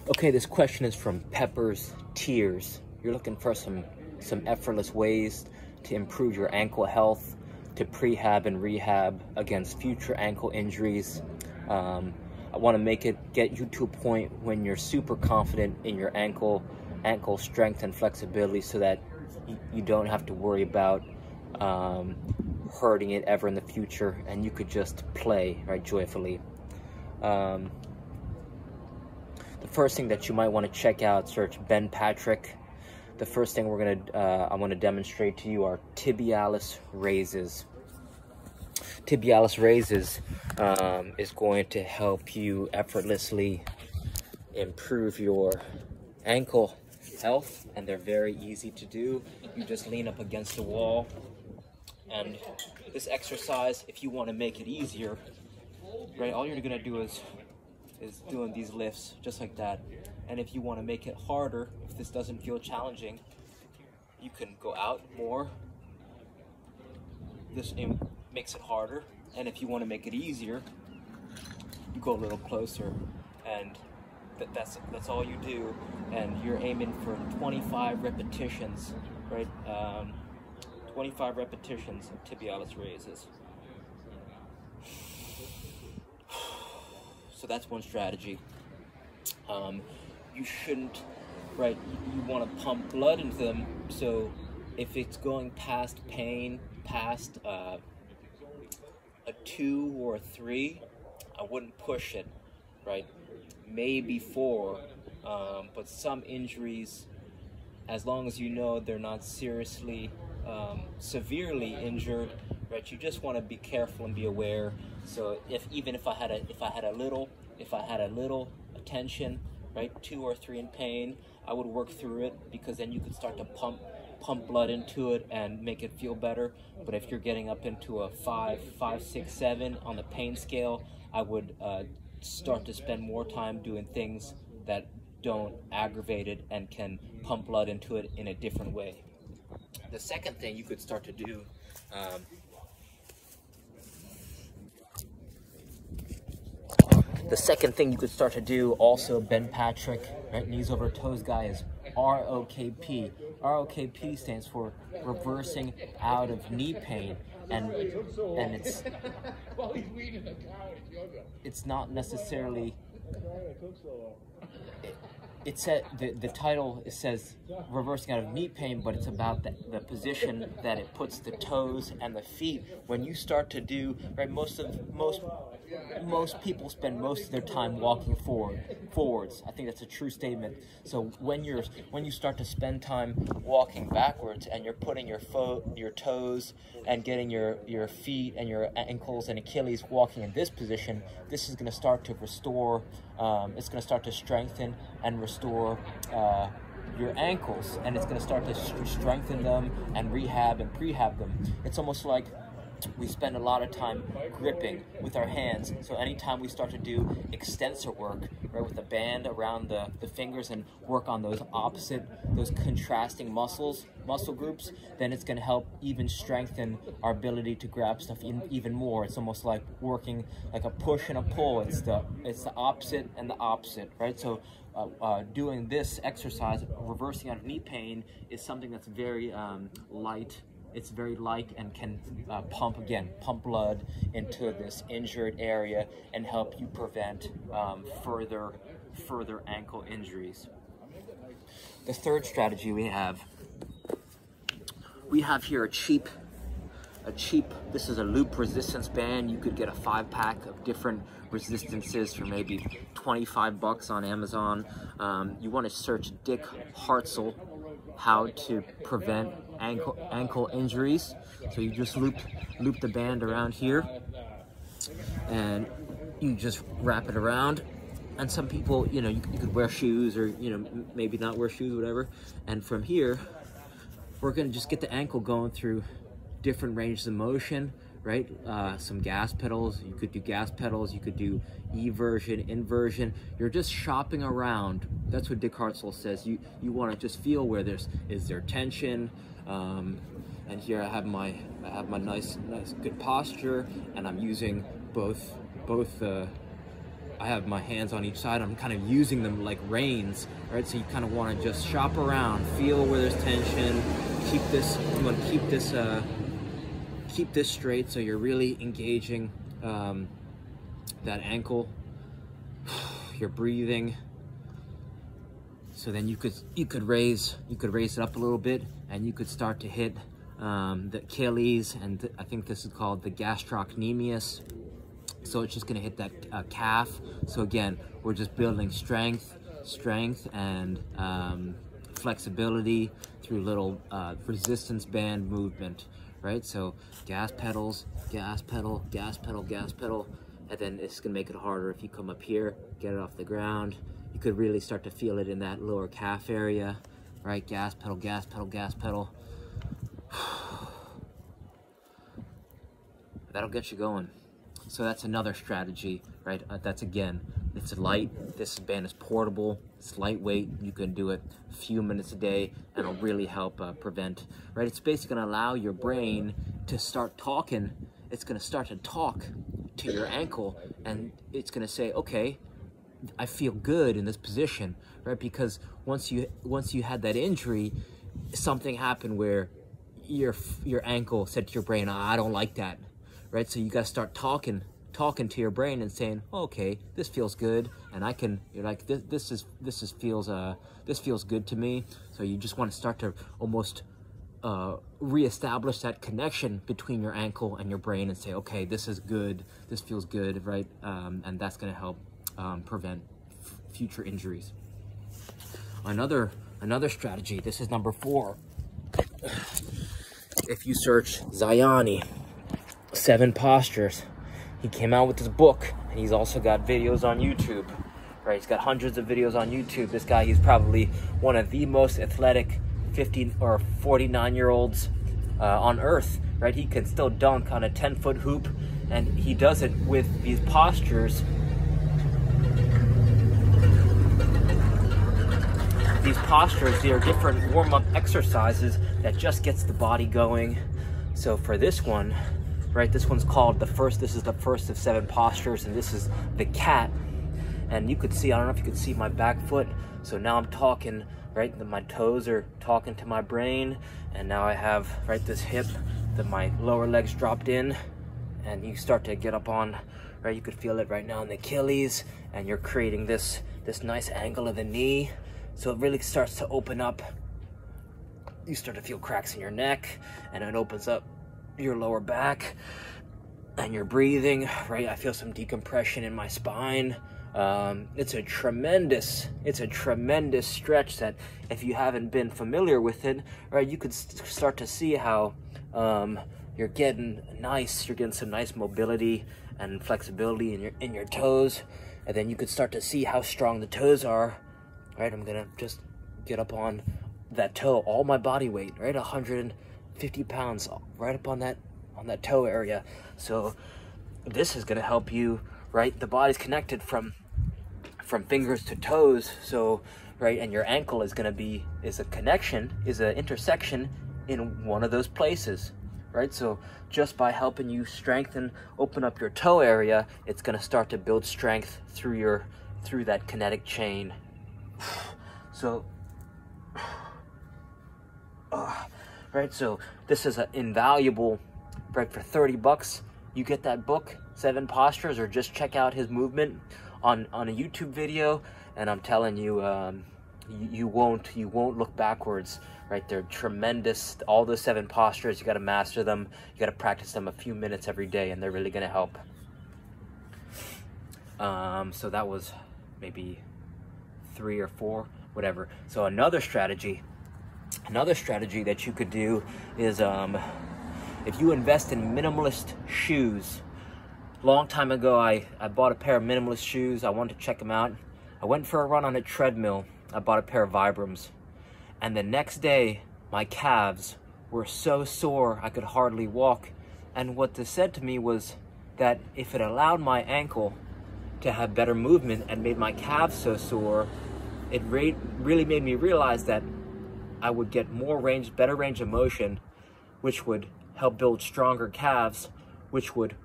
Okay, this question is from Pepper's Tears. You're looking for some effortless ways to improve your ankle health, to prehab and rehab against future ankle injuries. I want to get you to a point when you're super confident in your ankle strength and flexibility, so that you don't have to worry about hurting it ever in the future, and you could just play right joyfully. The first thing that you might want to check out, search Ben Patrick. The first thing I want to demonstrate to you are tibialis raises. Tibialis raises is going to help you effortlessly improve your ankle health, and they're very easy to do. You just lean up against the wall, and this exercise, if you want to make it easier, right, all you're going to do is doing these lifts just like that. And if you want to make it harder, if this doesn't feel challenging, you can go out more. This makes it harder. And if you want to make it easier, you go a little closer, and that's all you do. And you're aiming for 25 repetitions, right? 25 repetitions of tibialis raises. So that's one strategy. You shouldn't, right, you want to pump blood into them, so if it's going past pain, past a 2 or a 3, I wouldn't push it, right? Maybe 4, but some injuries, as long as you know they're not seriously, severely injured, right, you just want to be careful and be aware. So even if I had a little attention, right, 2 or 3 in pain, I would work through it, because then you could start to pump blood into it and make it feel better. But if you're getting up into a 5, 6, 7 on the pain scale, I would start to spend more time doing things that don't aggravate it and can pump blood into it in a different way. The second thing you could start to do, also Ben Patrick, right, knees over toes guy, is ROKP. ROKP stands for reversing out of knee pain, and it's not necessarily, it said, the title, it says reversing out of knee pain, but it's about the position that it puts the toes and the feet. When you start to do, right, most people spend most of their time walking forwards. I think that's a true statement. So when you start to spend time walking backwards, and you're putting your toes and getting your feet and your ankles and Achilles walking in this position, this is going to start to restore, it's going to start to strengthen and restore your ankles, and it's going to start to strengthen them and rehab and prehab them. It's almost like we spend a lot of time gripping with our hands, so anytime we start to do extensor work, right, with a band around the fingers, and work on those contrasting muscle groups, then it's going to help even strengthen our ability to grab stuff even more. It's almost like working like a push and a pull. It's the opposite and the opposite, right? So doing this exercise, reversing out of knee pain, is something that's very light. It's very light and can pump blood into this injured area and help you prevent further ankle injuries. The third strategy we have here a cheap, this is a loop resistance band. You could get a 5-pack of different resistances for maybe 25 bucks on Amazon. You want to search Dick Hartzell, how to prevent ankle injuries. So you just loop the band around here, and you just wrap it around. And some people, you could wear shoes, or maybe not wear shoes, whatever. And from here, we're gonna just get the ankle going through different ranges of motion, right? Some gas pedals. You could do gas pedals. You could do eversion, inversion. You're just shopping around. That's what Dick Hartzell says. You want to just feel where is there tension. And here I have my nice good posture, and I'm using both I have my hands on each side. I'm kind of using them like reins, right? So you kind of want to just shop around, feel where there's tension. Keep this. You want to keep this straight, so you're really engaging that ankle. You're breathing. So then you could raise it up a little bit, and you could start to hit the Achilles, and I think this is called the gastrocnemius. So it's just gonna hit that calf. So again, we're just building strength and flexibility through little resistance band movement, right? So gas pedals, gas pedal, gas pedal, gas pedal, and then it's gonna make it harder if you come up here, get it off the ground. You could really start to feel it in that lower calf area, right? Gas pedal, gas pedal, gas pedal. That'll get you going. So that's another strategy, right? That's again, it's light. This band is portable. It's lightweight. You can do it a few minutes a day, and it'll really help prevent, right? It's basically gonna allow your brain to start talking. It's gonna start to talk to your ankle, and it's gonna say, okay, I feel good in this position, right? Because once you had that injury, something happened where your ankle said to your brain, I don't like that. Right, so you gotta start talking to your brain and saying, okay, this feels good, and you're like, this feels good to me. So you just want to start to almost reestablish that connection between your ankle and your brain and say, okay, this is good, this feels good, right? And that's gonna help prevent future injuries. Another strategy. This is number 4. If you search Zayani 7 postures, he came out with this book, and he's also got videos on YouTube, right? He's got hundreds of videos on YouTube. This guy, he's probably one of the most athletic 50 or 49-year-olds on earth, right? He can still dunk on a 10-foot hoop, and he does it with these postures. These postures, they are different warm-up exercises that just gets the body going. So for this one, right, this one's called this is the first of 7 postures, and this is the cat. And you could see, I don't know if you could see my back foot. So now I'm talking, right, my toes are talking to my brain, and now I have, right, this hip that my lower legs dropped in, and you start to get up on, right, you could feel it right now in the Achilles, and you're creating this nice angle of the knee. So it really starts to open up. You start to feel cracks in your neck, and it opens up your lower back, and you're breathing, right? I feel some decompression in my spine. It's a tremendous stretch that, if you haven't been familiar with it, right, you could start to see how you're getting some nice mobility and flexibility in your toes, and then you could start to see how strong the toes are, right? I'm gonna just get up on that toe, all my body weight, right? 150 pounds right up on that toe area. So this is gonna help you, right? The body's connected from fingers to toes, so right, and your ankle is an intersection in one of those places, right? So just by helping you strengthen, open up your toe area, it's gonna start to build strength through that kinetic chain. So right, so this is an invaluable, right? For $30 you get that book, 7 postures, or just check out his movement on a YouTube video, and I'm telling you, you won't look backwards, right? They're tremendous. All those 7 postures, you got to master them. You got to practice them a few minutes every day, and they're really going to help. So that was maybe 3 or 4, whatever. So another strategy that you could do is if you invest in minimalist shoes. Long time ago, I bought a pair of minimalist shoes. I wanted to check them out. I went for a run on a treadmill. I bought a pair of Vibrams, and the next day my calves were so sore I could hardly walk. And what this said to me was that if it allowed my ankle to have better movement and made my calves so sore, it really made me realize that I would get better range of motion, which would help build stronger calves, which would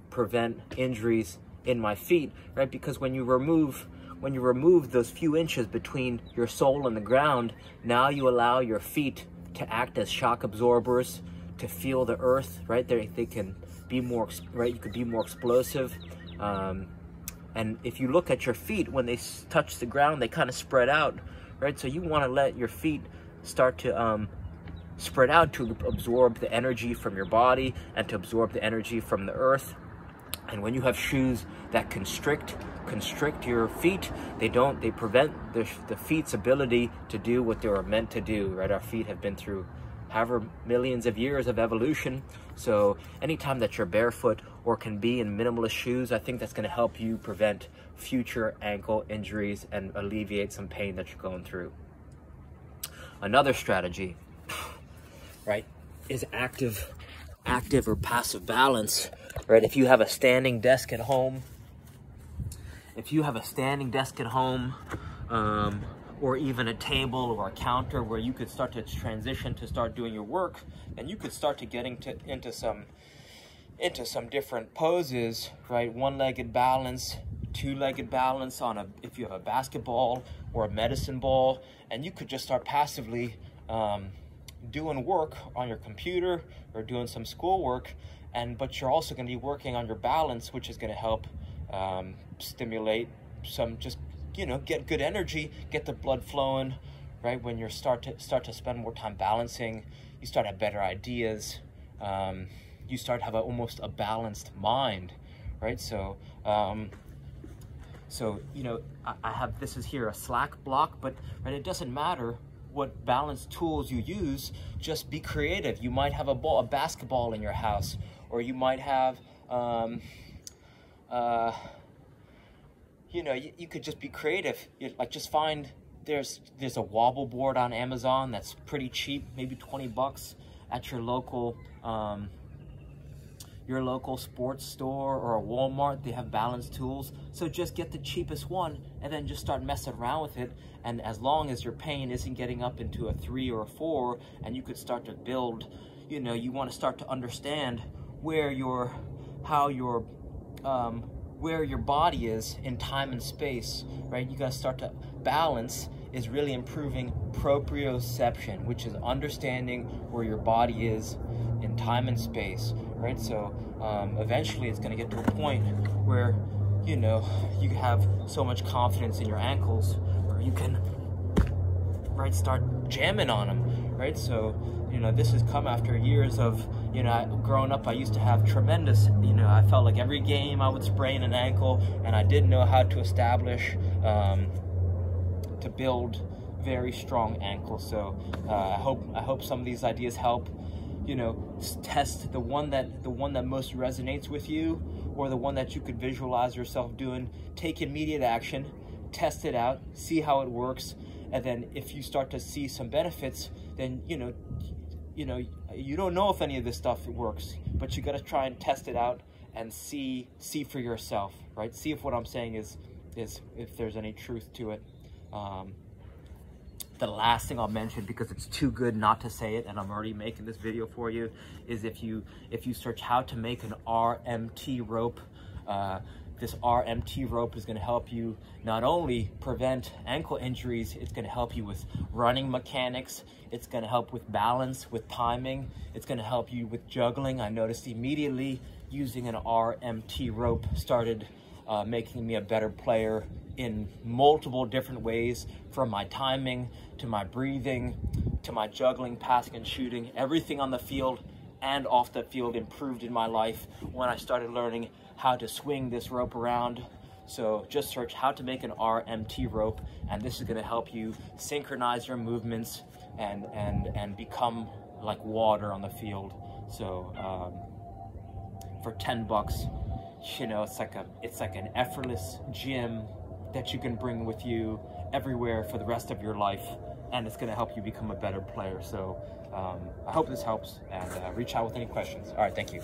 prevent injuries in my feet, right? Because when you remove those few inches between your sole and the ground, now you allow your feet to act as shock absorbers, to feel the earth, right? They can be more, right? You could be more explosive. And if you look at your feet, when they touch the ground, they kind of spread out, right? So you want to let your feet start to spread out to absorb the energy from your body and to absorb the energy from the earth. And when you have shoes that constrict your feet, they prevent the feet's ability to do what they were meant to do, right? Our feet have been through however millions of years of evolution. So anytime that you're barefoot or can be in minimalist shoes, I think that's going to help you prevent future ankle injuries and alleviate some pain that you're going through. Another strategy, right, is active or passive balance, right? If you have a standing desk at home, or even a table or a counter where you could start to transition to start doing your work, and you could start to getting into some different poses, right? One-legged balance, two-legged balance if you have a basketball or a medicine ball, and you could just start passively doing work on your computer or doing some schoolwork, but you're also going to be working on your balance, which is going to help stimulate some, just, you know, get good energy, get the blood flowing, right? When you start to spend more time balancing, you start to have better ideas. You start to have almost a balanced mind, right? So, you know, I have, this is here a slack block, but right, it doesn't matter what balance tools you use, just be creative. You might have a basketball in your house, or you might have, you know, you could just be creative. Like, just find, there's a wobble board on Amazon that's pretty cheap, maybe 20 bucks at your local sports store or a Walmart. They have balance tools. So just get the cheapest one and then just start messing around with it. And as long as your pain isn't getting up into a 3 or a 4, and you could start to build, you know, you want to start to understand where your body is in time and space, right? You got to start to balance is really improving proprioception, which is understanding where your body is in time and space, right? So eventually it's going to get to a point where, you know, you have so much confidence in your ankles where you can, right, start jamming on them, right? So, you know, this has come after years of, you know, growing up, I used to have tremendous, you know, I felt like every game I would sprain an ankle, and I didn't know how to establish, to build very strong ankles. So I hope some of these ideas help. You know, test the one that most resonates with you, or the one that you could visualize yourself doing. Take immediate action, test it out, see how it works, and then if you start to see some benefits, then you know you don't know if any of this stuff works, but you got to try and test it out and see for yourself, right? See if what I'm saying is if there's any truth to it. The last thing I'll mention, because it's too good not to say it, and I'm already making this video for you, is if you search how to make an RMT rope, this RMT rope is going to help you not only prevent ankle injuries, it's going to help you with running mechanics, it's going to help with balance, with timing, it's going to help you with juggling. I noticed immediately using an RMT rope started making me a better player in multiple different ways, from my timing to my breathing to my juggling, passing and shooting. Everything on the field and off the field improved in my life when I started learning how to swing this rope around. So just search how to make an RMT rope, and this is going to help you synchronize your movements and become like water on the field. So for 10 bucks, you know, it's like an effortless gym that you can bring with you everywhere for the rest of your life, and it's going to help you become a better player. So I hope this helps, and reach out with any questions. All right, thank you.